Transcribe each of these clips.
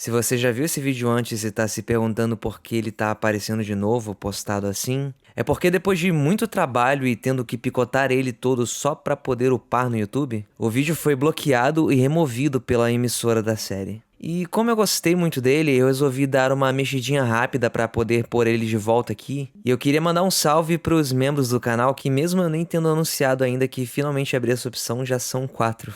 Se você já viu esse vídeo antes e tá se perguntando por que ele tá aparecendo de novo, postado assim, é porque depois de muito trabalho e tendo que picotar ele todo só pra poder upar no YouTube, o vídeo foi bloqueado e removido pela emissora da série. E como eu gostei muito dele, eu resolvi dar uma mexidinha rápida pra poder pôr ele de volta aqui. E eu queria mandar um salve pros membros do canal que, mesmo eu nem tendo anunciado ainda que finalmente abri essa opção, já são 4.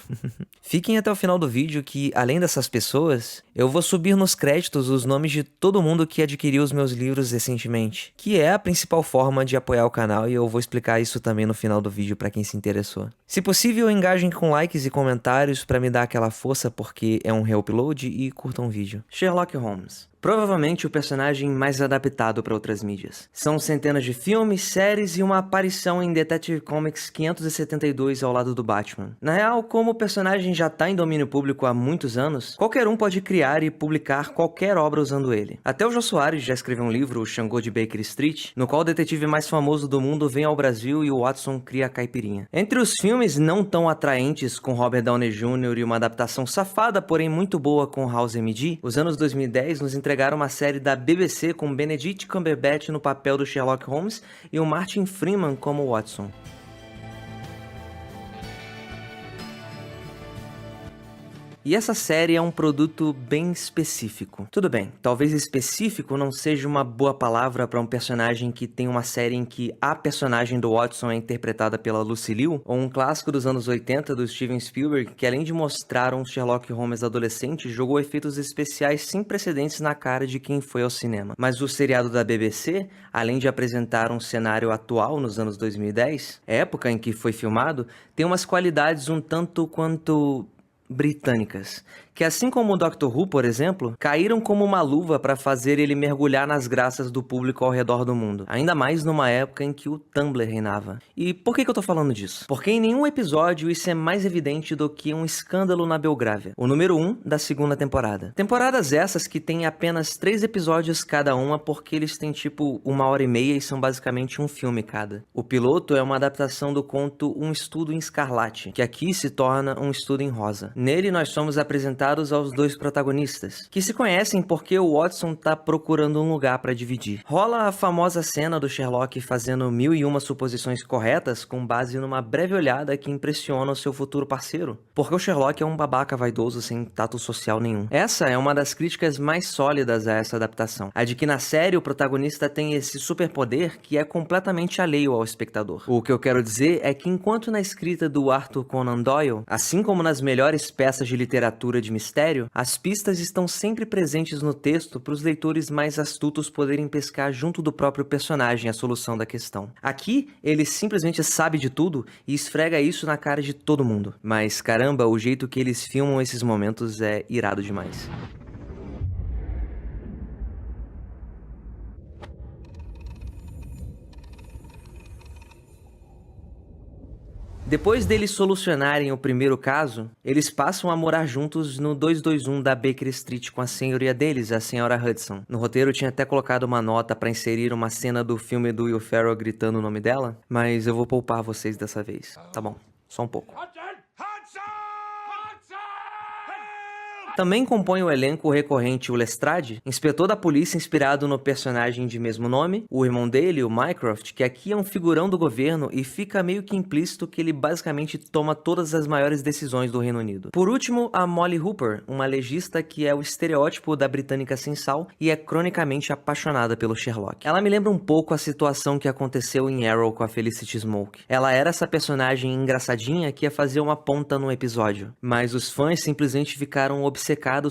Fiquem até o final do vídeo que, além dessas pessoas, eu vou subir nos créditos os nomes de todo mundo que adquiriu os meus livros recentemente, que é a principal forma de apoiar o canal, e eu vou explicar isso também no final do vídeo pra quem se interessou. Se possível, engajem com likes e comentários pra me dar aquela força, porque é um reupload, e curtam o vídeo. Sherlock Holmes. Provavelmente o personagem mais adaptado para outras mídias. São centenas de filmes, séries e uma aparição em Detective Comics 572 ao lado do Batman. Na real, como o personagem já tá em domínio público há muitos anos, qualquer um pode criar e publicar qualquer obra usando ele. Até o Jô Soares já escreveu um livro, O Xangô de Baker Street, no qual o detetive mais famoso do mundo vem ao Brasil e o Watson cria a caipirinha. Entre os filmes não tão atraentes, com Robert Downey Jr. e uma adaptação safada, porém muito boa com House MD, os anos 2010 nos entregaram uma série da BBC com Benedict Cumberbatch no papel do Sherlock Holmes e o Martin Freeman como Watson. E essa série é um produto bem específico. Tudo bem, talvez específico não seja uma boa palavra para um personagem que tem uma série em que a personagem do Watson é interpretada pela Lucy Liu, ou um clássico dos anos 80 do Steven Spielberg, que além de mostrar um Sherlock Holmes adolescente, jogou efeitos especiais sem precedentes na cara de quem foi ao cinema. Mas o seriado da BBC, além de apresentar um cenário atual nos anos 2010, época em que foi filmado, tem umas qualidades um tanto quanto britânicas, que assim como o Doctor Who, por exemplo, caíram como uma luva para fazer ele mergulhar nas graças do público ao redor do mundo, ainda mais numa época em que o Tumblr reinava. E por que eu tô falando disso? Porque em nenhum episódio isso é mais evidente do que um escândalo na Belgrávia, o número 1 da segunda temporada. Temporadas essas que têm apenas 3 episódios cada uma, porque eles têm tipo 1h30 e são basicamente um filme cada. O piloto é uma adaptação do conto Um Estudo em Escarlate, que aqui se torna Um Estudo em Rosa. Nele nós somos apresentados aos dois protagonistas, que se conhecem porque o Watson tá procurando um lugar para dividir. Rola a famosa cena do Sherlock fazendo 1001 suposições corretas com base numa breve olhada que impressiona o seu futuro parceiro, porque o Sherlock é um babaca vaidoso sem tato social nenhum. Essa é uma das críticas mais sólidas a essa adaptação, a de que na série o protagonista tem esse superpoder que é completamente alheio ao espectador. O que eu quero dizer é que enquanto na escrita do Arthur Conan Doyle, assim como nas melhores peças de literatura de mistério, as pistas estão sempre presentes no texto para os leitores mais astutos poderem pescar junto do próprio personagem a solução da questão. Aqui, ele simplesmente sabe de tudo e esfrega isso na cara de todo mundo. Mas caramba, o jeito que eles filmam esses momentos é irado demais. Depois deles solucionarem o primeiro caso, eles passam a morar juntos no 221 da Baker Street com a senhoria deles, a senhora Hudson. No roteiro eu tinha até colocado uma nota para inserir uma cena do filme do Will Ferrell gritando o nome dela, mas eu vou poupar vocês dessa vez, tá bom? Só um pouco. Também compõe o elenco recorrente o Lestrade, inspetor da polícia inspirado no personagem de mesmo nome, o irmão dele, o Mycroft, que aqui é um figurão do governo e fica meio que implícito que ele basicamente toma todas as maiores decisões do Reino Unido. Por último, a Molly Hooper, uma legista que é o estereótipo da britânica sem sal e é cronicamente apaixonada pelo Sherlock. Ela me lembra um pouco a situação que aconteceu em Arrow com a Felicity Smoke. Ela era essa personagem engraçadinha que ia fazer uma ponta no episódio, mas os fãs simplesmente ficaram obcecados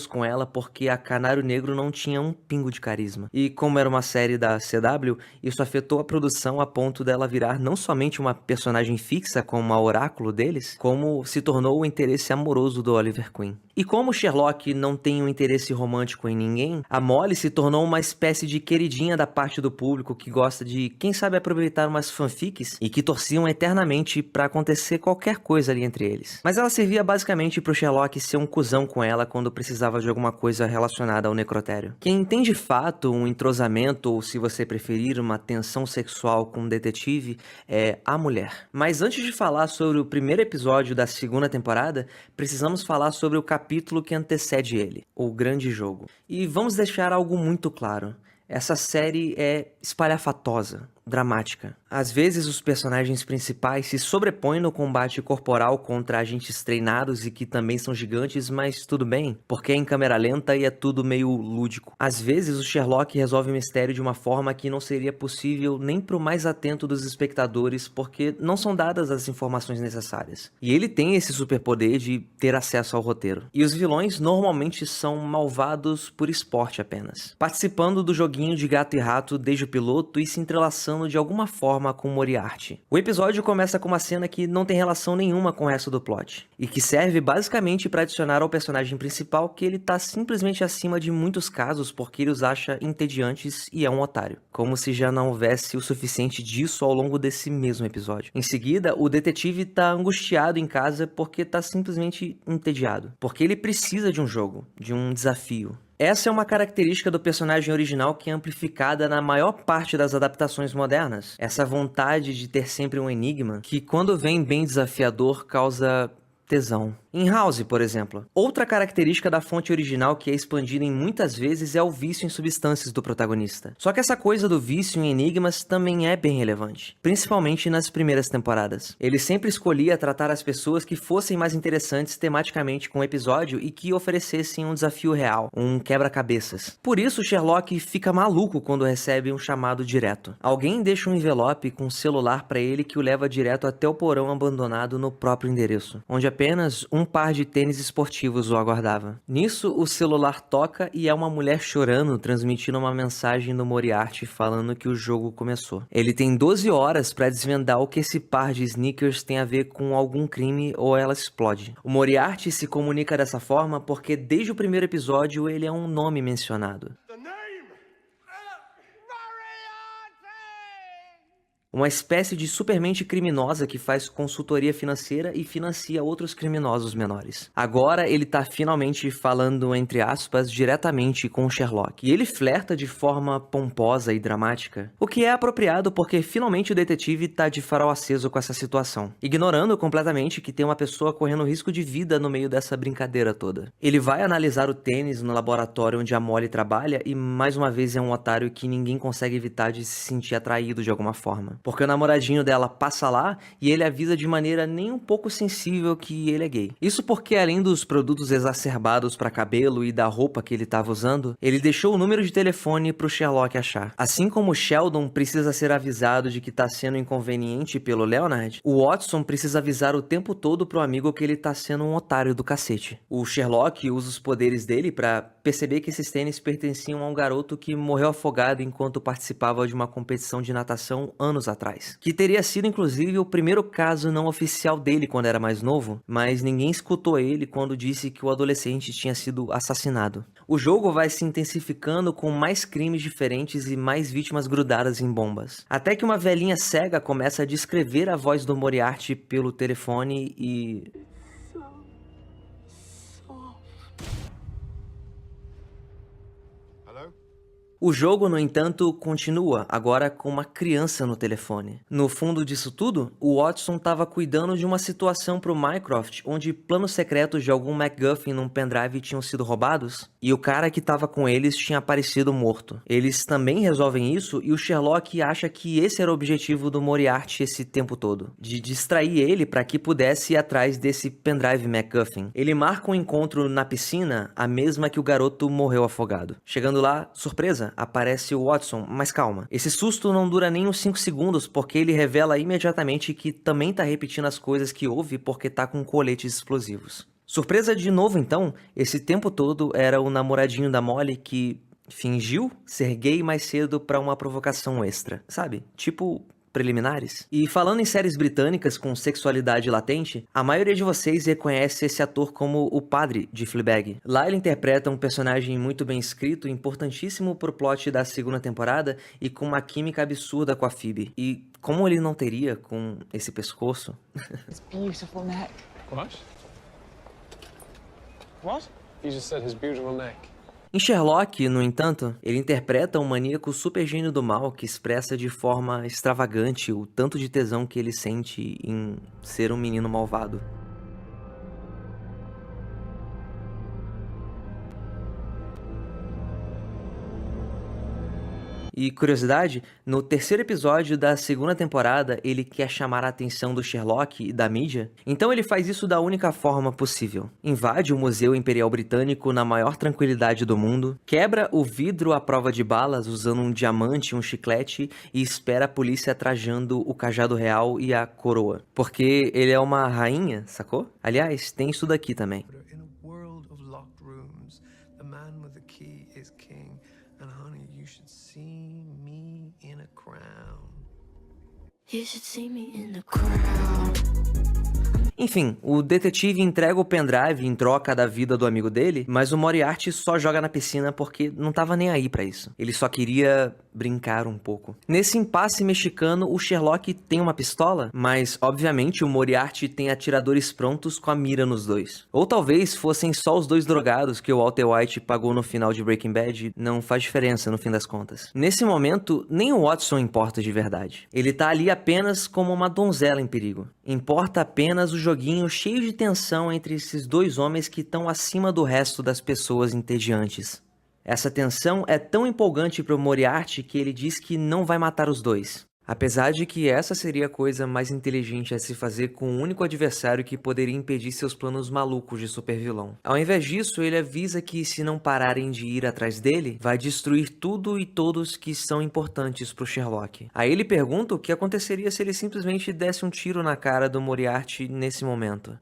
com ela porque a Canário Negro não tinha um pingo de carisma. E como era uma série da CW, isso afetou a produção a ponto dela virar não somente uma personagem fixa como a oráculo deles, como se tornou o interesse amoroso do Oliver Queen. E como Sherlock não tem um interesse romântico em ninguém, a Molly se tornou uma espécie de queridinha da parte do público que gosta de, quem sabe, aproveitar umas fanfics e que torciam eternamente pra acontecer qualquer coisa ali entre eles. Mas ela servia basicamente pro Sherlock ser um cuzão com ela quando precisava de alguma coisa relacionada ao necrotério. Quem tem de fato um entrosamento, ou se você preferir, uma tensão sexual com um detetive, é a mulher. Mas antes de falar sobre o primeiro episódio da segunda temporada, precisamos falar sobre o capítulo capítulo que antecede ele, o grande jogo. E vamos deixar algo muito claro. Essa série é espalhafatosa, dramática. Às vezes os personagens principais se sobrepõem no combate corporal contra agentes treinados e que também são gigantes, mas tudo bem, porque é em câmera lenta e é tudo meio lúdico. Às vezes o Sherlock resolve o mistério de uma forma que não seria possível nem pro mais atento dos espectadores, porque não são dadas as informações necessárias. E ele tem esse superpoder de ter acesso ao roteiro. E os vilões normalmente são malvados por esporte apenas, participando do joguinho de gato e rato desde o piloto e se entrelaçando de alguma forma com Moriarty. O episódio começa com uma cena que não tem relação nenhuma com o resto do plot, e que serve basicamente para adicionar ao personagem principal que ele tá simplesmente acima de muitos casos porque ele os acha entediantes e é um otário. Como se já não houvesse o suficiente disso ao longo desse mesmo episódio. Em seguida, o detetive tá angustiado em casa porque tá simplesmente entediado. Porque ele precisa de um jogo, de um desafio. Essa é uma característica do personagem original que é amplificada na maior parte das adaptações modernas. Essa vontade de ter sempre um enigma, que quando vem bem desafiador, causa tesão. Em House, por exemplo. Outra característica da fonte original que é expandida em muitas vezes é o vício em substâncias do protagonista. Só que essa coisa do vício em enigmas também é bem relevante, principalmente nas primeiras temporadas. Ele sempre escolhia tratar as pessoas que fossem mais interessantes tematicamente com o episódio e que oferecessem um desafio real, um quebra-cabeças. Por isso Sherlock fica maluco quando recebe um chamado direto. Alguém deixa um envelope com um celular para ele que o leva direto até o porão abandonado no próprio endereço, onde apenas um par de tênis esportivos o aguardava. Nisso, o celular toca e é uma mulher chorando, transmitindo uma mensagem do Moriarty falando que o jogo começou. Ele tem 12 horas para desvendar o que esse par de sneakers tem a ver com algum crime ou ela explode. O Moriarty se comunica dessa forma porque desde o primeiro episódio ele é um nome mencionado. Uma espécie de supermente criminosa que faz consultoria financeira e financia outros criminosos menores. Agora ele tá finalmente falando, entre aspas, diretamente com o Sherlock. E ele flerta de forma pomposa e dramática, o que é apropriado porque finalmente o detetive tá de farol aceso com essa situação, ignorando completamente que tem uma pessoa correndo risco de vida no meio dessa brincadeira toda. Ele vai analisar o tênis no laboratório onde a Molly trabalha e mais uma vez é um otário que ninguém consegue evitar de se sentir atraído de alguma forma. Porque o namoradinho dela passa lá e ele avisa de maneira nem um pouco sensível que ele é gay. Isso porque além dos produtos exacerbados para cabelo e da roupa que ele estava usando, ele deixou o número de telefone pro Sherlock achar. Assim como o Sheldon precisa ser avisado de que tá sendo inconveniente pelo Leonard, o Watson precisa avisar o tempo todo pro amigo que ele tá sendo um otário do cacete. O Sherlock usa os poderes dele para perceber que esses tênis pertenciam a um garoto que morreu afogado enquanto participava de uma competição de natação anos atrás. Que teria sido inclusive o primeiro caso não oficial dele quando era mais novo, mas ninguém escutou ele quando disse que o adolescente tinha sido assassinado. O jogo vai se intensificando com mais crimes diferentes e mais vítimas grudadas em bombas. Até que uma velhinha cega começa a descrever a voz do Moriarty pelo telefone e... O jogo, no entanto, continua, agora com uma criança no telefone. No fundo disso tudo, o Watson estava cuidando de uma situação para o Mycroft, onde planos secretos de algum MacGuffin num pendrive tinham sido roubados, e o cara que estava com eles tinha aparecido morto. Eles também resolvem isso, e o Sherlock acha que esse era o objetivo do Moriarty esse tempo todo, de distrair ele para que pudesse ir atrás desse pendrive MacGuffin. Ele marca um encontro na piscina, a mesma que o garoto morreu afogado. Chegando lá, surpresa, aparece o Watson, mas calma. Esse susto não dura nem uns 5 segundos, porque ele revela imediatamente que também tá repetindo as coisas que ouve porque tá com coletes explosivos. Surpresa de novo então, esse tempo todo era o namoradinho da Molly que fingiu ser gay mais cedo pra uma provocação extra, sabe? Tipo... preliminares. E falando em séries britânicas com sexualidade latente, a maioria de vocês reconhece esse ator como o padre de Fleabag. Lá ele interpreta um personagem muito bem escrito, importantíssimo pro plot da segunda temporada e com uma química absurda com a Phoebe. E como ele não teria com esse pescoço? His beautiful neck. What? What? You just said his beautiful neck. Em Sherlock, no entanto, ele interpreta um maníaco super gênio do mal que expressa de forma extravagante o tanto de tesão que ele sente em ser um menino malvado. E curiosidade, no terceiro episódio da segunda temporada, ele quer chamar a atenção do Sherlock e da mídia, então ele faz isso da única forma possível. Invade o Museu Imperial Britânico na maior tranquilidade do mundo, quebra o vidro à prova de balas usando um diamante e um chiclete e espera a polícia trajando o cajado real e a coroa. Porque ele é uma rainha, sacou? Aliás, tem isso daqui também. In a world of locked rooms, the man with the key is king. And honey, you should see me in a crown. You should see me in the crowd. Enfim, o detetive entrega o pendrive em troca da vida do amigo dele, mas o Moriarty só joga na piscina porque não tava nem aí pra isso. Ele só queria brincar um pouco. Nesse impasse mexicano, o Sherlock tem uma pistola, mas obviamente o Moriarty tem atiradores prontos com a mira nos dois. Ou talvez fossem só os dois drogados que o Walter White pagou no final de Breaking Bad, não faz diferença no fim das contas. Nesse momento, nem o Watson importa de verdade. Ele tá ali apenas como uma donzela em perigo. Importa apenas o joguinho cheio de tensão entre esses dois homens que estão acima do resto das pessoas entediantes. Essa tensão é tão empolgante para o Moriarty que ele diz que não vai matar os dois. Apesar de que essa seria a coisa mais inteligente a se fazer com o único adversário que poderia impedir seus planos malucos de supervilão. Ao invés disso, ele avisa que se não pararem de ir atrás dele, vai destruir tudo e todos que são importantes pro Sherlock. Aí ele pergunta o que aconteceria se ele simplesmente desse um tiro na cara do Moriarty nesse momento.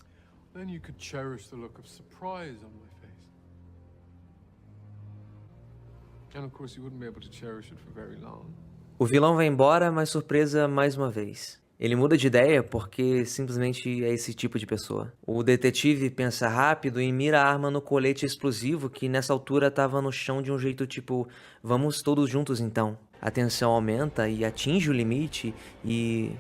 Then you could cherish the look of surprise on my face. And of course you wouldn't be able to cherish it for very long. O vilão vai embora, mas surpresa mais uma vez. Ele muda de ideia porque simplesmente é esse tipo de pessoa. O detetive pensa rápido e mira a arma no colete explosivo que nessa altura estava no chão de um jeito tipo, vamos todos juntos então. A tensão aumenta e atinge o limite e...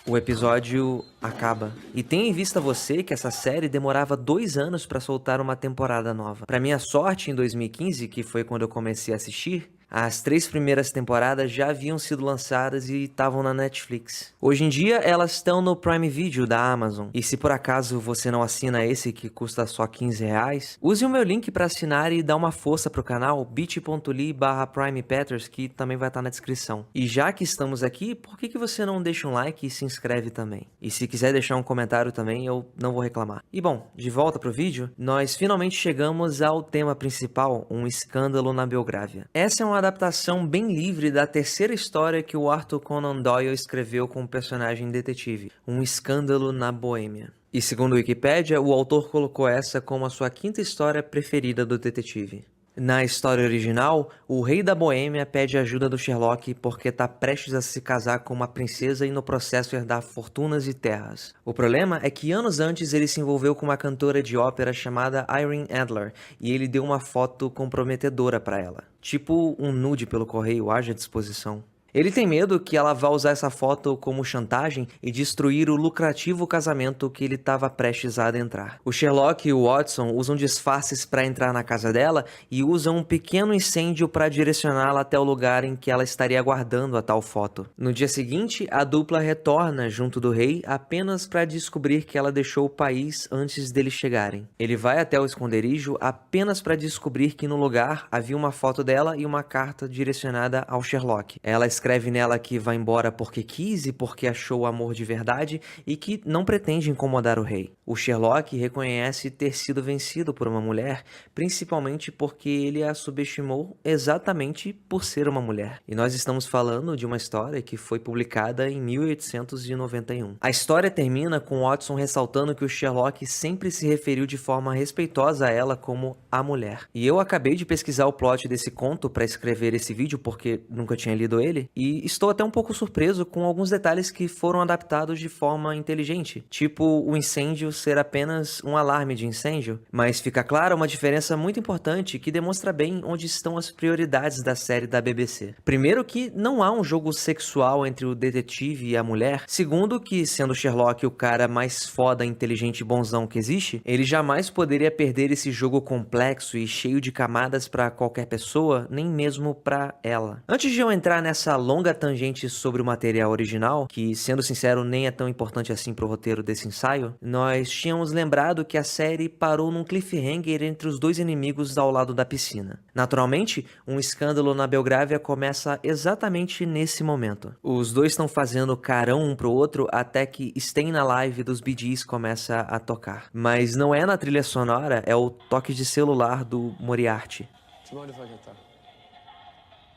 O episódio acaba. E tenha em vista você que essa série demorava 2 anos pra soltar uma temporada nova. Pra minha sorte, em 2015, que foi quando eu comecei a assistir, as 3 primeiras temporadas já haviam sido lançadas e estavam na Netflix. Hoje em dia, elas estão no Prime Video da Amazon. E se por acaso você não assina esse que custa só R$15, use o meu link para assinar e dar uma força pro canal, bit.ly/PrimePatters, que também vai estar na descrição. E já que estamos aqui, por que você não deixa um like e se inscreve também? E se quiser deixar um comentário também, eu não vou reclamar. E bom, de volta pro vídeo, nós finalmente chegamos ao tema principal, um escândalo na Belgrávia. Essa é uma adaptação bem livre da terceira história que o Arthur Conan Doyle escreveu com o personagem detetive, um escândalo na Boêmia. E segundo a Wikipédia, o autor colocou essa como a sua 5ª história preferida do detetive. Na história original, o rei da Boêmia pede ajuda do Sherlock porque está prestes a se casar com uma princesa e no processo herdar fortunas e terras. O problema é que anos antes ele se envolveu com uma cantora de ópera chamada Irene Adler e ele deu uma foto comprometedora para ela. Tipo um nude pelo correio, haja disposição. Ele tem medo que ela vá usar essa foto como chantagem e destruir o lucrativo casamento que ele estava prestes a adentrar. O Sherlock e o Watson usam disfarces para entrar na casa dela e usam um pequeno incêndio para direcioná-la até o lugar em que ela estaria guardando a tal foto. No dia seguinte, a dupla retorna junto do rei apenas para descobrir que ela deixou o país antes deles chegarem. Ele vai até o esconderijo apenas para descobrir que no lugar havia uma foto dela e uma carta direcionada ao Sherlock. Ela escreve nela que vai embora porque quis e porque achou o amor de verdade e que não pretende incomodar o rei. O Sherlock reconhece ter sido vencido por uma mulher, principalmente porque ele a subestimou exatamente por ser uma mulher. E nós estamos falando de uma história que foi publicada em 1891. A história termina com Watson ressaltando que o Sherlock sempre se referiu de forma respeitosa a ela como a mulher. E eu acabei de pesquisar o plot desse conto para escrever esse vídeo porque nunca tinha lido ele. E estou até um pouco surpreso com alguns detalhes que foram adaptados de forma inteligente, tipo o incêndio ser apenas um alarme de incêndio, mas fica clara uma diferença muito importante que demonstra bem onde estão as prioridades da série da BBC. Primeiro que não há um jogo sexual entre o detetive e a mulher, segundo que, sendo Sherlock o cara mais foda, inteligente e bonzão que existe, ele jamais poderia perder esse jogo complexo e cheio de camadas para qualquer pessoa, nem mesmo para ela. Antes de eu entrar nessa longa tangente sobre o material original, que, sendo sincero, nem é tão importante assim pro roteiro desse ensaio, nós tínhamos lembrado que a série parou num cliffhanger entre os dois inimigos ao lado da piscina. Naturalmente, um escândalo na Belgrávia começa exatamente nesse momento. Os dois estão fazendo carão um pro outro até que Stay na Live dos Bee Gees começa a tocar. Mas não é na trilha sonora, é o toque de celular do Moriarty. Do you mind if I get that?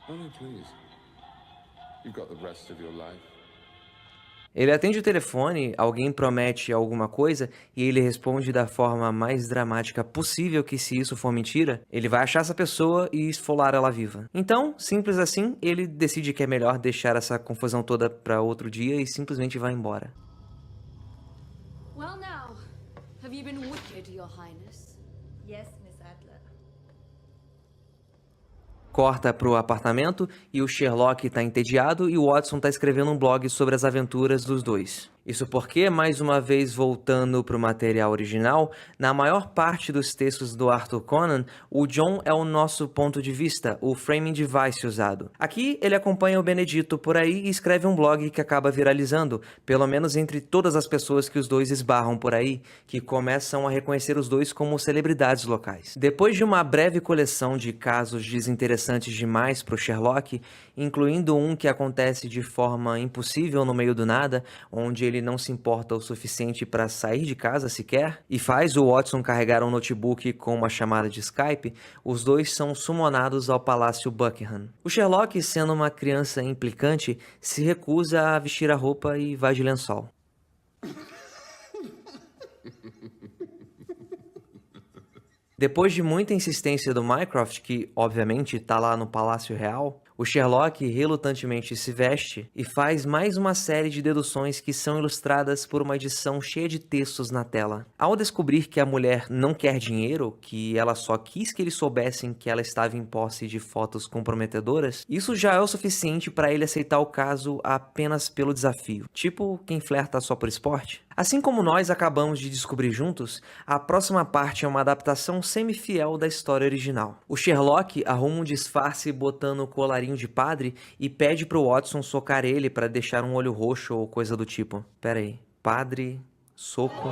No, please. You've got the rest of your life. Ele atende o telefone, alguém promete alguma coisa e ele responde da forma mais dramática possível que, se isso for mentira, ele vai achar essa pessoa e esfolar ela viva. Então, simples assim, ele decide que é melhor deixar essa confusão toda para outro dia e simplesmente vai embora. Well now, have you been wicked, Your Highness? Yes, Miss Adler. Corta pro apartamento e o Sherlock tá entediado e o Watson tá escrevendo um blog sobre as aventuras dos dois. Isso porque, mais uma vez voltando pro material original, na maior parte dos textos do Arthur Conan, o John é o nosso ponto de vista, o framing device usado. Aqui ele acompanha o Benedito por aí e escreve um blog que acaba viralizando, pelo menos entre todas as pessoas que os dois esbarram por aí, que começam a reconhecer os dois como celebridades locais. Depois de uma breve coleção de casos desinteressantes demais pro Sherlock, incluindo um que acontece de forma impossível no meio do nada, onde ele não se importa o suficiente para sair de casa sequer, e faz o Watson carregar um notebook com uma chamada de Skype, os dois são sumonados ao Palácio Buckingham. O Sherlock, sendo uma criança implicante, se recusa a vestir a roupa e vai de lençol. Depois de muita insistência do Mycroft, que obviamente está lá no Palácio Real, o Sherlock relutantemente se veste e faz mais uma série de deduções que são ilustradas por uma edição cheia de textos na tela. Ao descobrir que a mulher não quer dinheiro, que ela só quis que eles soubessem que ela estava em posse de fotos comprometedoras, isso já é o suficiente para ele aceitar o caso apenas pelo desafio. Tipo quem flerta só por esporte. Assim como nós acabamos de descobrir juntos, a próxima parte é uma adaptação semi-fiel da história original. O Sherlock arruma um disfarce botando o colarinho de padre e pede pro Watson socar ele para deixar um olho roxo ou coisa do tipo. Pera aí, padre, soco...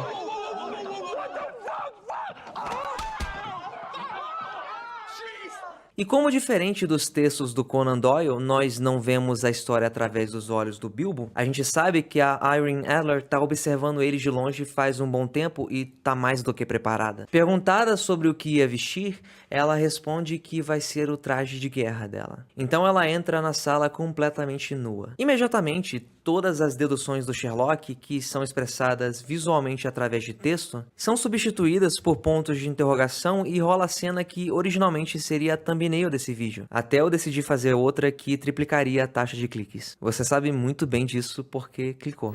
E como diferente dos textos do Conan Doyle, nós não vemos a história através dos olhos do Bilbo, a gente sabe que a Irene Adler tá observando eles de longe faz um bom tempo e tá mais do que preparada. Perguntada sobre o que ia vestir, ela responde que vai ser o traje de guerra dela. Então ela entra na sala completamente nua. Imediatamente, todas as deduções do Sherlock, que são expressadas visualmente através de texto, são substituídas por pontos de interrogação e rola a cena que originalmente seria a thumbnail desse vídeo, até eu decidir fazer outra que triplicaria a taxa de cliques. Você sabe muito bem disso porque clicou.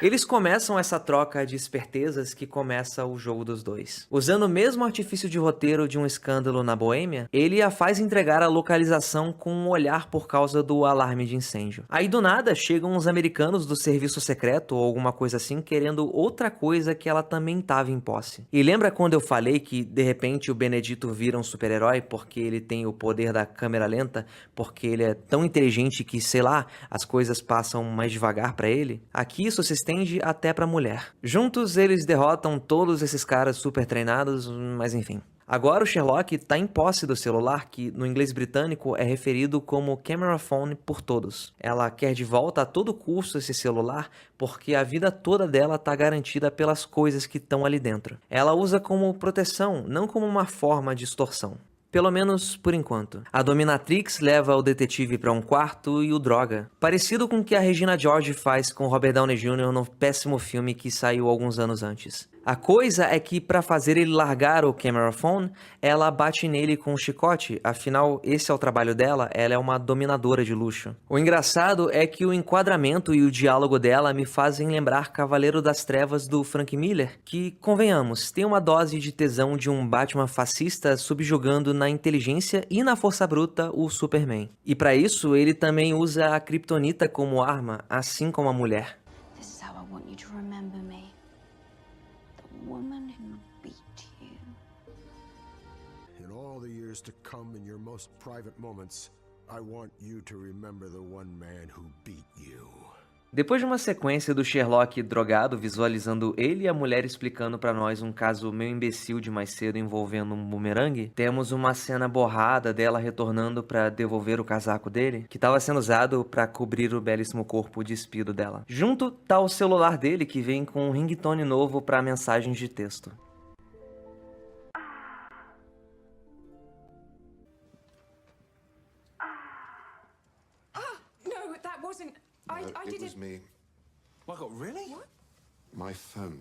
Eles começam essa troca de espertezas que começa o jogo dos dois. Usando o mesmo artifício de roteiro de um escândalo na Boêmia, ele a faz entregar a localização com um olhar por causa do alarme de incêndio. Aí do nada chegam uns americanos do serviço secreto ou alguma coisa assim querendo outra coisa que ela também estava em posse. E lembra quando eu falei que de repente o Benedito vira um super-herói porque ele tem o poder da câmera lenta, porque ele é tão inteligente que, sei lá, as coisas passam mais devagar pra ele? Aqui isso se estende até pra mulher. Juntos eles derrotam todos esses caras super treinados, mas enfim. Agora o Sherlock está em posse do celular, que no inglês britânico é referido como camera phone por todos. Ela quer de volta a todo custo esse celular porque a vida toda dela está garantida pelas coisas que estão ali dentro. Ela usa como proteção, não como uma forma de extorsão. Pelo menos por enquanto. A dominatrix leva o detetive para um quarto e o droga. Parecido com o que a Regina George faz com Robert Downey Jr. no péssimo filme que saiu alguns anos antes. A coisa é que, para fazer ele largar o camera phone, ela bate nele com um chicote, afinal esse é o trabalho dela, ela é uma dominadora de luxo. O engraçado é que o enquadramento e o diálogo dela me fazem lembrar Cavaleiro das Trevas do Frank Miller, que, convenhamos, tem uma dose de tesão de um Batman fascista subjugando na inteligência e na força bruta o Superman. E para isso ele também usa a Kryptonita como arma, assim como a mulher. This is how I want you to remember me. The woman who beat you. In all the years to come, in your most private moments, I want you to remember the one man who beat you. Depois de uma sequência do Sherlock drogado visualizando ele e a mulher explicando pra nós um caso meio imbecil de mais cedo envolvendo um bumerangue, temos uma cena borrada dela retornando pra devolver o casaco dele, que estava sendo usado pra cobrir o belíssimo corpo despido dela. Junto tá o celular dele, que vem com um ringtone novo pra mensagens de texto. No, that wasn't. I It didn't. was me. Michael, really? My phone.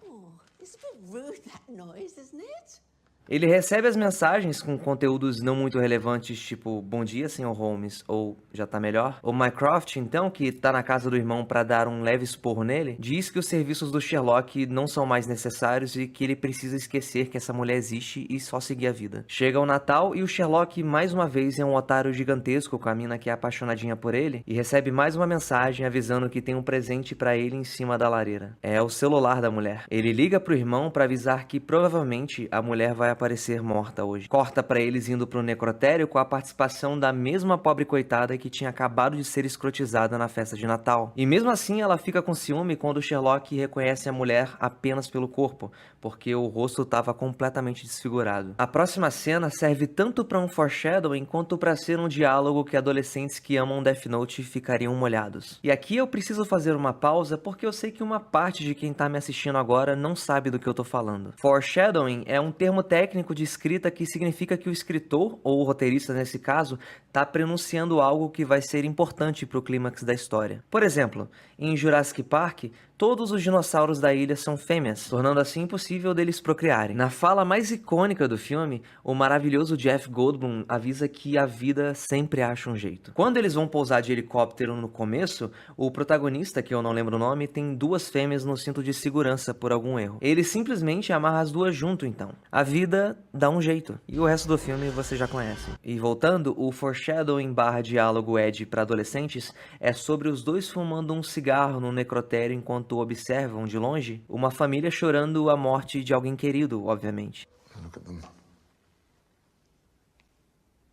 Oh, it's a bit rude, that noise, isn't it? Ele recebe as mensagens com conteúdos não muito relevantes, tipo "Bom dia, Sr. Holmes", ou "Já tá melhor?". O Mycroft, então, que tá na casa do irmão pra dar um leve esporro nele, diz que os serviços do Sherlock não são mais necessários e que ele precisa esquecer que essa mulher existe e só seguir a vida. Chega o Natal e o Sherlock, mais uma vez, é um otário gigantesco com a mina que é apaixonadinha por ele e recebe mais uma mensagem avisando que tem um presente pra ele em cima da lareira. É o celular da mulher. Ele liga pro irmão pra avisar que provavelmente a mulher vai aparecer morta hoje. Corta pra eles indo pro necrotério com a participação da mesma pobre coitada que tinha acabado de ser escrotizada na festa de Natal. E mesmo assim ela fica com ciúme quando Sherlock reconhece a mulher apenas pelo corpo, porque o rosto estava completamente desfigurado. A próxima cena serve tanto para um foreshadowing quanto para ser um diálogo que adolescentes que amam Death Note ficariam molhados. E aqui eu preciso fazer uma pausa porque eu sei que uma parte de quem tá me assistindo agora não sabe do que eu tô falando. Foreshadowing é um termo técnico de escrita que significa que o escritor, ou o roteirista nesse caso, tá pronunciando algo que vai ser importante pro clímax da história. Por exemplo, em Jurassic Park, todos os dinossauros da ilha são fêmeas, tornando assim impossível deles procriarem. Na fala mais icônica do filme, o maravilhoso Jeff Goldblum avisa que a vida sempre acha um jeito. Quando eles vão pousar de helicóptero no começo, o protagonista, que eu não lembro o nome, tem duas fêmeas no cinto de segurança por algum erro. Ele simplesmente amarra as duas junto, então. A vida dá um jeito. E o resto do filme você já conhece. E voltando, o foreshadowing / diálogo Ed para adolescentes é sobre os dois fumando um cigarro no necrotério enquanto observam de longe uma família chorando a morte de alguém querido, obviamente. Look at them.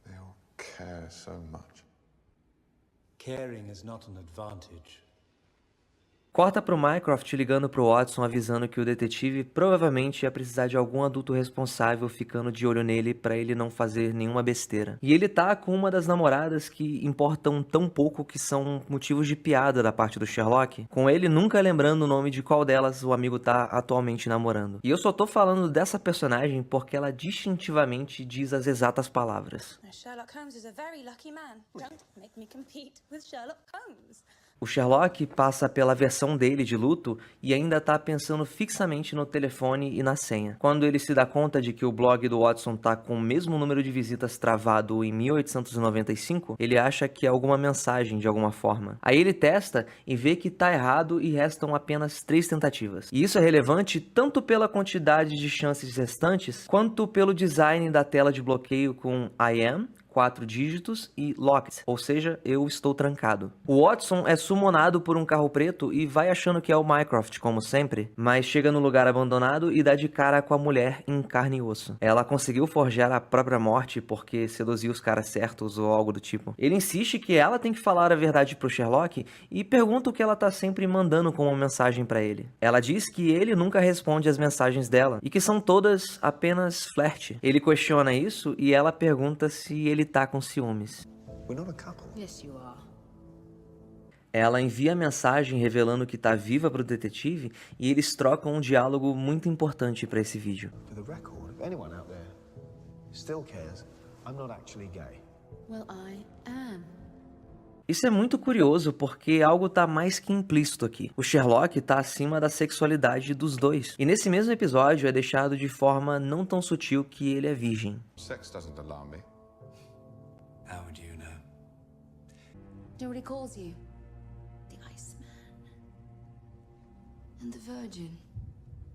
They all care so much. Caring is not an advantage. Corta pro Mycroft ligando pro Watson avisando que o detetive provavelmente ia precisar de algum adulto responsável ficando de olho nele pra ele não fazer nenhuma besteira. E ele tá com uma das namoradas que importam tão pouco que são motivos de piada da parte do Sherlock, com ele nunca lembrando o nome de qual delas o amigo tá atualmente namorando. E eu só tô falando dessa personagem porque ela distintivamente diz as exatas palavras. Sherlock Holmes is a very lucky man. Don't make me compete with Sherlock Holmes. O Sherlock passa pela versão dele de luto e ainda tá pensando fixamente no telefone e na senha. Quando ele se dá conta de que o blog do Watson tá com o mesmo número de visitas travado em 1895, ele acha que é alguma mensagem de alguma forma. Aí ele testa e vê que tá errado e restam apenas 3 tentativas. E isso é relevante tanto pela quantidade de chances restantes, quanto pelo design da tela de bloqueio com I am, 4 dígitos e locked, ou seja, eu estou trancado. O Watson é summonado por um carro preto e vai achando que é o Mycroft, como sempre, mas chega no lugar abandonado e dá de cara com a mulher em carne e osso. Ela conseguiu forjar a própria morte porque seduziu os caras certos ou algo do tipo. Ele insiste que ela tem que falar a verdade pro Sherlock e pergunta o que ela tá sempre mandando como mensagem pra ele. Ela diz que ele nunca responde as mensagens dela e que são todas apenas flerte. Ele questiona isso e ela pergunta se ele tá com ciúmes. We're not a couple. Yes, you are. Ela envia a mensagem revelando que tá viva pro detetive e eles trocam um diálogo muito importante pra esse vídeo. For the record, if anyone out there still cares, I'm not actually gay. Well, I am. Isso é muito curioso porque algo tá mais que implícito aqui. O Sherlock tá acima da sexualidade dos dois. E nesse mesmo episódio é deixado de forma não tão sutil que ele é virgem. Sex doesn't alarm me. How would you know? Do you know what he calls you? The Iceman. And the Virgin.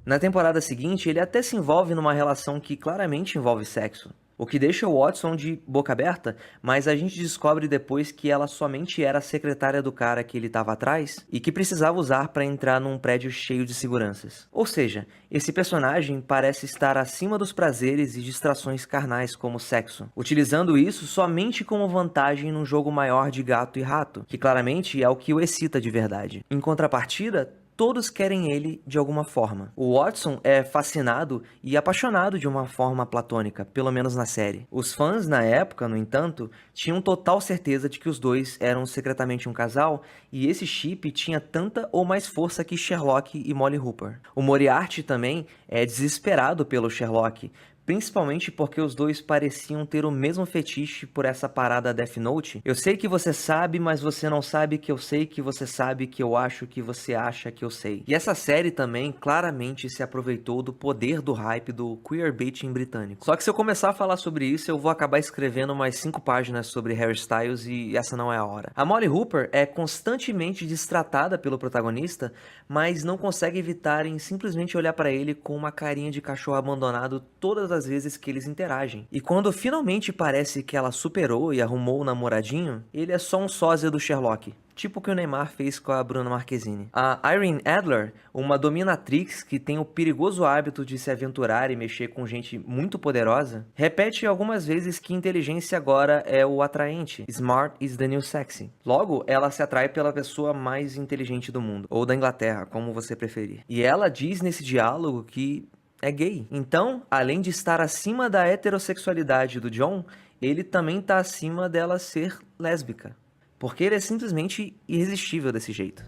Na temporada seguinte, ele até se envolve numa relação que claramente envolve sexo. o que deixa o Watson de boca aberta, mas a gente descobre depois que ela somente era a secretária do cara que ele estava atrás e que precisava usar para entrar num prédio cheio de seguranças. Ou seja, esse personagem parece estar acima dos prazeres e distrações carnais como sexo, utilizando isso somente como vantagem num jogo maior de gato e rato, que claramente é o que o excita de verdade. Em contrapartida, todos querem ele de alguma forma. O Watson é fascinado e apaixonado de uma forma platônica, pelo menos na série. Os fãs, na época, no entanto, tinham total certeza de que os dois eram secretamente um casal, e esse chip tinha tanta ou mais força que Sherlock e Molly Hooper. O Moriarty também é desesperado pelo Sherlock, principalmente porque os dois pareciam ter o mesmo fetiche por essa parada Death Note. Eu sei que você sabe, mas você não sabe que eu sei que você sabe que eu acho que você acha que eu sei. E essa série também claramente se aproveitou do poder do hype do queerbaiting britânico. Só que se eu começar a falar sobre isso, eu vou acabar escrevendo mais 5 páginas sobre Harry Styles e essa não é a hora. A Molly Hooper é constantemente destratada pelo protagonista, mas não consegue evitar em simplesmente olhar pra ele com uma carinha de cachorro abandonado todas as vezes que eles interagem. E quando finalmente parece que ela superou e arrumou o namoradinho, ele é só um sósia do Sherlock. Tipo o que o Neymar fez com a Bruna Marquezine. A Irene Adler, uma dominatrix que tem o perigoso hábito de se aventurar e mexer com gente muito poderosa, repete algumas vezes que inteligência agora é o atraente. Smart is the new sexy. Logo, ela se atrai pela pessoa mais inteligente do mundo, ou da Inglaterra, como você preferir. E ela diz nesse diálogo que é gay. Então, além de estar acima da heterossexualidade do John, ele também está acima dela ser lésbica. Porque ele é simplesmente irresistível desse jeito.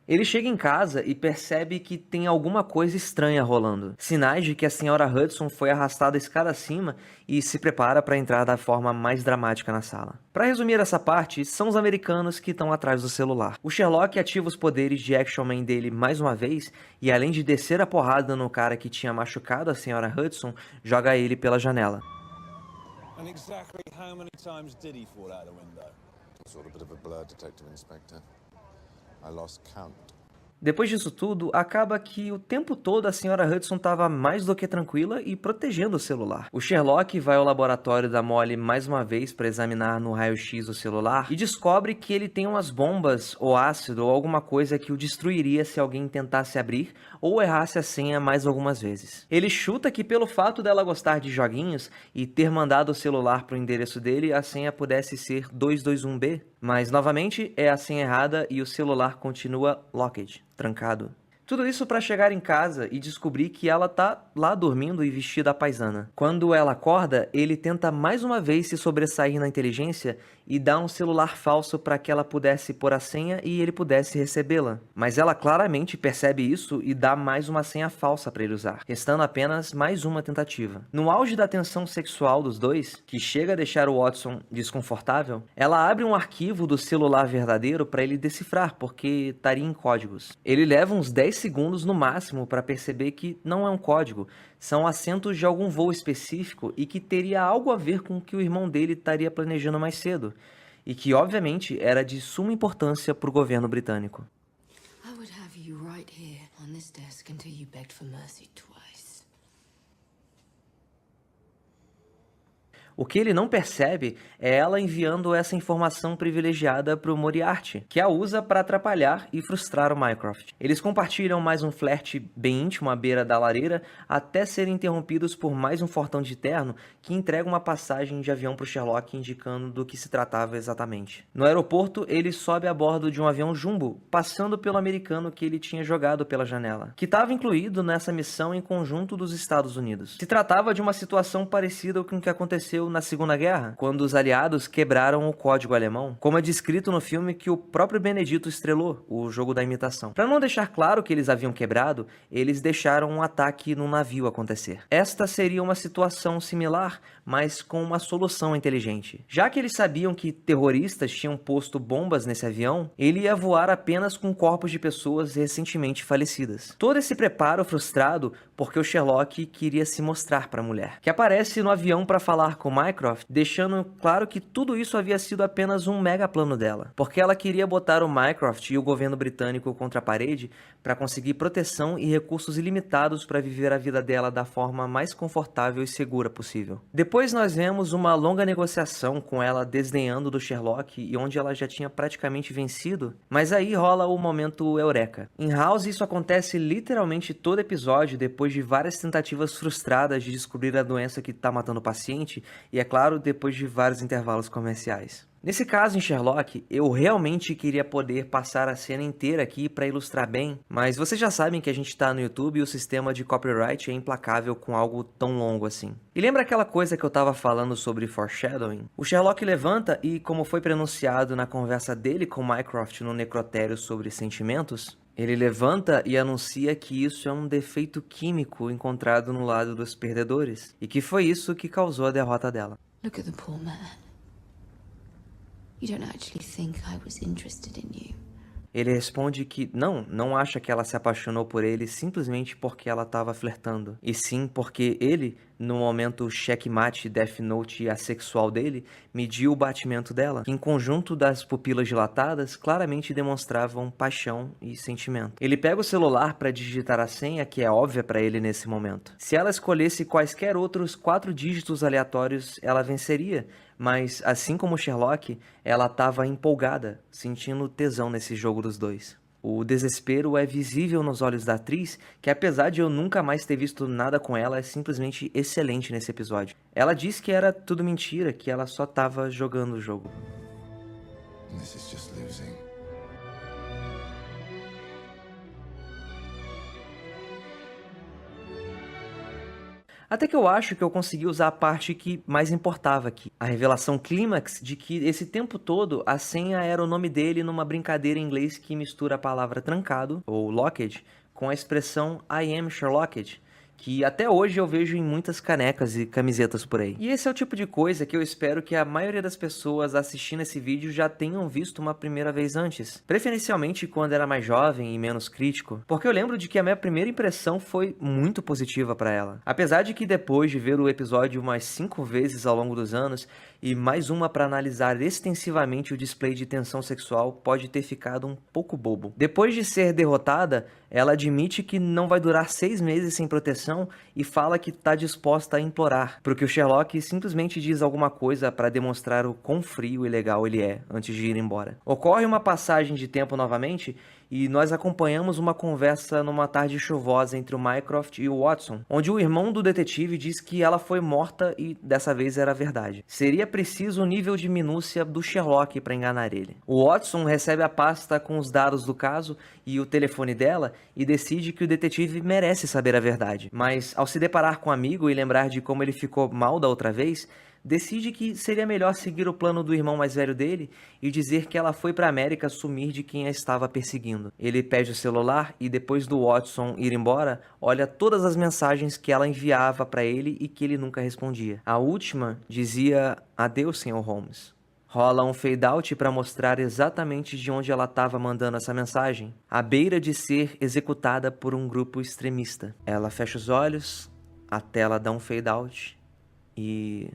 Ele chega em casa e percebe que tem alguma coisa estranha rolando. Sinais de que a senhora Hudson foi arrastada escada acima e se prepara para entrar da forma mais dramática na sala. Para resumir essa parte, são os americanos que estão atrás do celular. O Sherlock ativa os poderes de Action Man dele mais uma vez e, além de descer a porrada no cara que tinha machucado a senhora Hudson, joga ele pela janela. And exactly how many times did he fall out the window? Sort of a bit of a blur, Detective Inspector. I lost count. Depois disso tudo, acaba que o tempo todo a senhora Hudson estava mais do que tranquila e protegendo o celular. O Sherlock vai ao laboratório da Molly mais uma vez para examinar no raio-x o celular e descobre que ele tem umas bombas ou ácido ou alguma coisa que o destruiria se alguém tentasse abrir ou errasse a senha mais algumas vezes. Ele chuta que pelo fato dela gostar de joguinhos e ter mandado o celular para o endereço dele, a senha pudesse ser 221B, mas novamente é a senha errada e o celular continua locked, trancado. Tudo isso para chegar em casa e descobrir que ela tá lá dormindo e vestida à paisana. Quando ela acorda, ele tenta mais uma vez se sobressair na inteligência e dá um celular falso para que ela pudesse pôr a senha e ele pudesse recebê-la. Mas ela claramente percebe isso e dá mais uma senha falsa para ele usar, restando apenas mais uma tentativa. No auge da tensão sexual dos dois, que chega a deixar o Watson desconfortável, ela abre um arquivo do celular verdadeiro para ele decifrar, porque estaria em códigos. Ele leva uns 10 segundos no máximo para perceber que não é um código, são acentos de algum voo específico e que teria algo a ver com o que o irmão dele estaria planejando mais cedo, e que obviamente era de suma importância para o governo britânico. I would have you right here on this desk until you begged for mercy twice. O que ele não percebe é ela enviando essa informação privilegiada para o Moriarty, que a usa para atrapalhar e frustrar o Mycroft. Eles compartilham mais um flerte bem íntimo à beira da lareira, até serem interrompidos por mais um fortão de terno que entrega uma passagem de avião para o Sherlock indicando do que se tratava exatamente. No aeroporto, ele sobe a bordo de um avião jumbo, passando pelo americano que ele tinha jogado pela janela, que estava incluído nessa missão em conjunto dos Estados Unidos. Se tratava de uma situação parecida com o que aconteceu na Segunda Guerra, quando os aliados quebraram o código alemão, como é descrito no filme que o próprio Benedito estrelou, O Jogo da Imitação. Para não deixar claro que eles haviam quebrado, eles deixaram um ataque num navio acontecer. Esta seria uma situação similar, mas com uma solução inteligente. Já que eles sabiam que terroristas tinham posto bombas nesse avião, ele ia voar apenas com corpos de pessoas recentemente falecidas. Todo esse preparo frustrado porque o Sherlock queria se mostrar para a mulher, que aparece no avião para falar com Mycroft, deixando claro que tudo isso havia sido apenas um mega plano dela, porque ela queria botar o Mycroft e o governo britânico contra a parede para conseguir proteção e recursos ilimitados para viver a vida dela da forma mais confortável e segura possível. Depois nós vemos uma longa negociação com ela desdenhando do Sherlock e onde ela já tinha praticamente vencido, mas aí rola o momento eureka. Em House isso acontece literalmente todo episódio depois de várias tentativas frustradas de descobrir a doença que está matando o paciente e, é claro, depois de vários intervalos comerciais. Nesse caso, em Sherlock, eu realmente queria poder passar a cena inteira aqui para ilustrar bem, mas vocês já sabem que a gente está no YouTube e o sistema de copyright é implacável com algo tão longo assim. E lembra aquela coisa que eu estava falando sobre foreshadowing? O Sherlock levanta e, como foi pronunciado na conversa dele com Mycroft no necrotério sobre sentimentos, ele levanta e anuncia que isso é um defeito químico encontrado no lado dos perdedores, e que foi isso que causou a derrota dela. Look at the poor man. You don't actually think I was interested in you. Ele responde que não acha que ela se apaixonou por ele simplesmente porque ela estava flertando, e sim porque ele, no momento checkmate Death Note assexual dele, mediu o batimento dela, que em conjunto das pupilas dilatadas claramente demonstravam paixão e sentimento. Ele pega o celular para digitar a senha, que é óbvia para ele nesse momento. Se ela escolhesse quaisquer outros 4 dígitos aleatórios, ela venceria, mas assim como Sherlock, ela estava empolgada, sentindo tesão nesse jogo dos dois. O desespero é visível nos olhos da atriz, que apesar de eu nunca mais ter visto nada com ela, é simplesmente excelente nesse episódio. Ela diz que era tudo mentira, que ela só estava jogando o jogo. This is just losing. Até que eu acho que eu consegui usar a parte que mais importava aqui. A revelação clímax de que esse tempo todo a senha era o nome dele numa brincadeira em inglês que mistura a palavra trancado, ou locked, com a expressão I am Sherlocked, que até hoje eu vejo em muitas canecas e camisetas por aí. E esse é o tipo de coisa que eu espero que a maioria das pessoas assistindo esse vídeo já tenham visto uma primeira vez antes, preferencialmente quando era mais jovem e menos crítico, porque eu lembro de que a minha primeira impressão foi muito positiva para ela. Apesar de que depois de ver o episódio umas 5 vezes ao longo dos anos, e mais uma para analisar extensivamente o display de tensão sexual, pode ter ficado um pouco bobo. Depois de ser derrotada, ela admite que não vai durar 6 meses sem proteção e fala que está disposta a implorar, porque o Sherlock simplesmente diz alguma coisa para demonstrar o quão frio e legal ele é antes de ir embora. Ocorre uma passagem de tempo novamente e nós acompanhamos uma conversa numa tarde chuvosa entre o Mycroft e o Watson, onde o irmão do detetive diz que ela foi morta e dessa vez era verdade. Seria preciso o nível de minúcia do Sherlock para enganar ele. O Watson recebe a pasta com os dados do caso e o telefone dela e decide que o detetive merece saber a verdade. Mas ao se deparar com o amigo e lembrar de como ele ficou mal da outra vez, decide que seria melhor seguir o plano do irmão mais velho dele e dizer que ela foi para a América sumir de quem a estava perseguindo. Ele pede o celular e depois do Watson ir embora, olha todas as mensagens que ela enviava para ele e que ele nunca respondia. A última dizia: "Adeus, Sr. Holmes." Rola um fade-out para mostrar exatamente de onde ela estava mandando essa mensagem, à beira de ser executada por um grupo extremista. Ela fecha os olhos, a tela dá um fade-out e...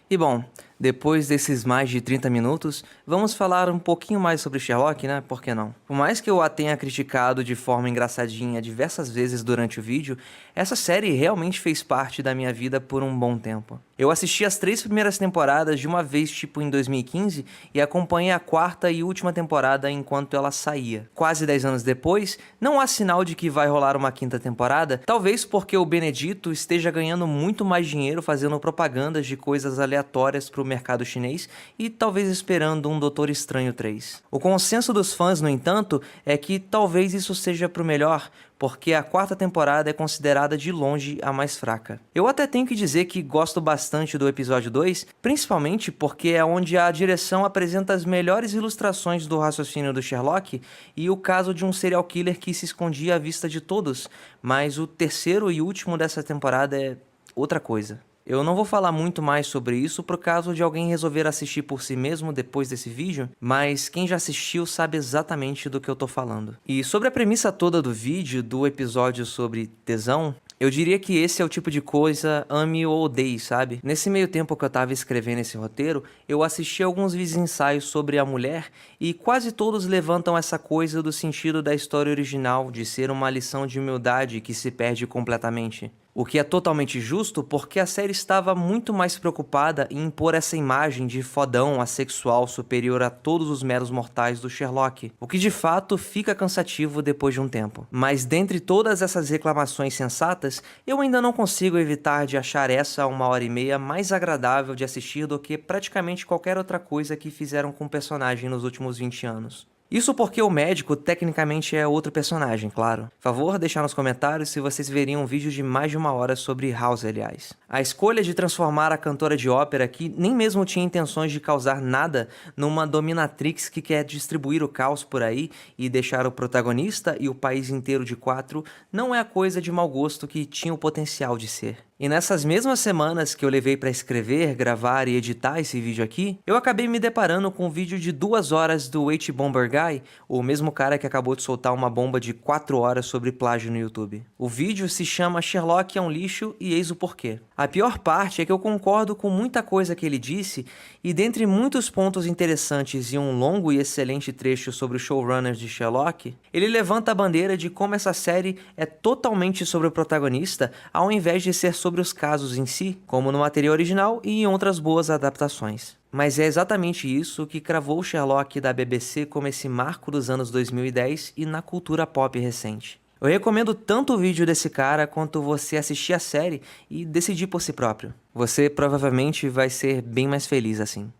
E bom, depois desses mais de 30 minutos, vamos falar um pouquinho mais sobre Sherlock, né? Por que não? Por mais que eu a tenha criticado de forma engraçadinha diversas vezes durante o vídeo, essa série realmente fez parte da minha vida por um bom tempo. Eu assisti as 3 primeiras temporadas de uma vez, tipo em 2015, e acompanhei a 4ª e última temporada enquanto ela saía. Quase 10 anos depois, não há sinal de que vai rolar uma 5ª temporada, talvez porque o Benedito esteja ganhando muito mais dinheiro fazendo propagandas de coisas aleatórias para o mercado chinês e talvez esperando um Doutor Estranho 3. O consenso dos fãs, no entanto, é que talvez isso seja pro melhor, porque a 4ª temporada é considerada de longe a mais fraca. Eu até tenho que dizer que gosto bastante do episódio 2, principalmente porque é onde a direção apresenta as melhores ilustrações do raciocínio do Sherlock e o caso de um serial killer que se escondia à vista de todos, mas o terceiro e último dessa temporada é outra coisa. Eu não vou falar muito mais sobre isso por caso de alguém resolver assistir por si mesmo depois desse vídeo, mas quem já assistiu sabe exatamente do que eu tô falando. E sobre a premissa toda do vídeo, do episódio sobre tesão, eu diria que esse é o tipo de coisa ame ou odeie, sabe? Nesse meio tempo que eu tava escrevendo esse roteiro, eu assisti alguns vídeos ensaios sobre a mulher e quase todos levantam essa coisa do sentido da história original, de ser uma lição de humildade que se perde completamente. O que é totalmente justo porque a série estava muito mais preocupada em impor essa imagem de fodão assexual superior a todos os meros mortais do Sherlock, o que de fato fica cansativo depois de um tempo. Mas dentre todas essas reclamações sensatas, eu ainda não consigo evitar de achar essa 1h30 mais agradável de assistir do que praticamente qualquer outra coisa que fizeram com o personagem nos últimos 20 anos. Isso porque o médico tecnicamente é outro personagem, claro. Favor deixar nos comentários se vocês veriam um vídeo de mais de 1 hora sobre House, aliás. A escolha de transformar a cantora de ópera, que nem mesmo tinha intenções de causar nada, numa dominatrix que quer distribuir o caos por aí e deixar o protagonista e o país inteiro de quatro, não é a coisa de mau gosto que tinha o potencial de ser. E nessas mesmas semanas que eu levei para escrever, gravar e editar esse vídeo aqui, eu acabei me deparando com um vídeo de 2 horas do H-Bomber Guy, o mesmo cara que acabou de soltar uma bomba de 4 horas sobre plágio no YouTube. O vídeo se chama Sherlock é um lixo e eis o porquê. A pior parte é que eu concordo com muita coisa que ele disse, e dentre muitos pontos interessantes e um longo e excelente trecho sobre os showrunners de Sherlock, ele levanta a bandeira de como essa série é totalmente sobre o protagonista, ao invés de ser sobre os casos em si, como no material original e em outras boas adaptações. Mas é exatamente isso que cravou o Sherlock da BBC como esse marco dos anos 2010 e na cultura pop recente. Eu recomendo tanto o vídeo desse cara quanto você assistir a série e decidir por si próprio. Você provavelmente vai ser bem mais feliz assim.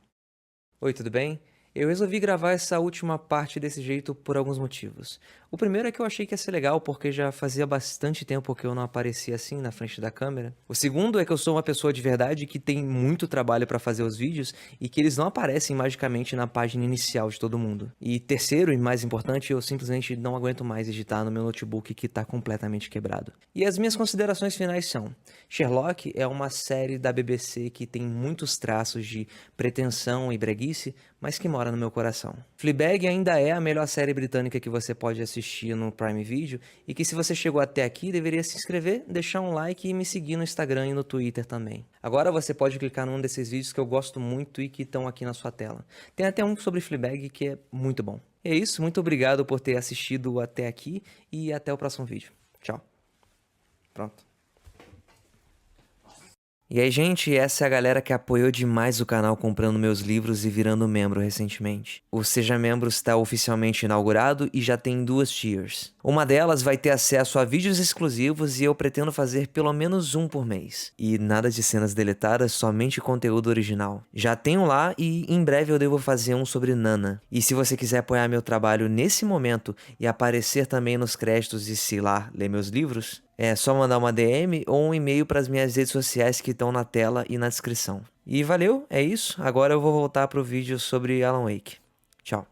Oi, tudo bem? Eu resolvi gravar essa última parte desse jeito por alguns motivos. O primeiro é que eu achei que ia ser legal porque já fazia bastante tempo que eu não aparecia assim na frente da câmera. O segundo é que eu sou uma pessoa de verdade que tem muito trabalho para fazer os vídeos e que eles não aparecem magicamente na página inicial de todo mundo. E terceiro e mais importante, eu simplesmente não aguento mais editar no meu notebook que tá completamente quebrado. E as minhas considerações finais são: Sherlock é uma série da BBC que tem muitos traços de pretensão e breguice, mas que mora no meu coração. Fleabag ainda é a melhor série britânica que você pode assistir no Prime Video e que se você chegou até aqui deveria se inscrever, deixar um like e me seguir no Instagram e no Twitter também. Agora você pode clicar num desses vídeos que eu gosto muito e que estão aqui na sua tela. Tem até um sobre Fleabag que é muito bom. É isso, muito obrigado por ter assistido até aqui e até o próximo vídeo. Tchau. Pronto. E aí, gente, essa é a galera que apoiou demais o canal comprando meus livros e virando membro recentemente. O Seja Membro está oficialmente inaugurado e já tem 2 tiers. Uma delas vai ter acesso a vídeos exclusivos e eu pretendo fazer pelo menos um por mês. E nada de cenas deletadas, somente conteúdo original. Já tenho lá e em breve eu devo fazer um sobre Nana. E se você quiser apoiar meu trabalho nesse momento e aparecer também nos créditos e, sei lá, ler meus livros, é só mandar uma DM ou um e-mail para as minhas redes sociais que estão na tela e na descrição. E valeu, é isso. Agora eu vou voltar pro vídeo sobre Alan Wake. Tchau.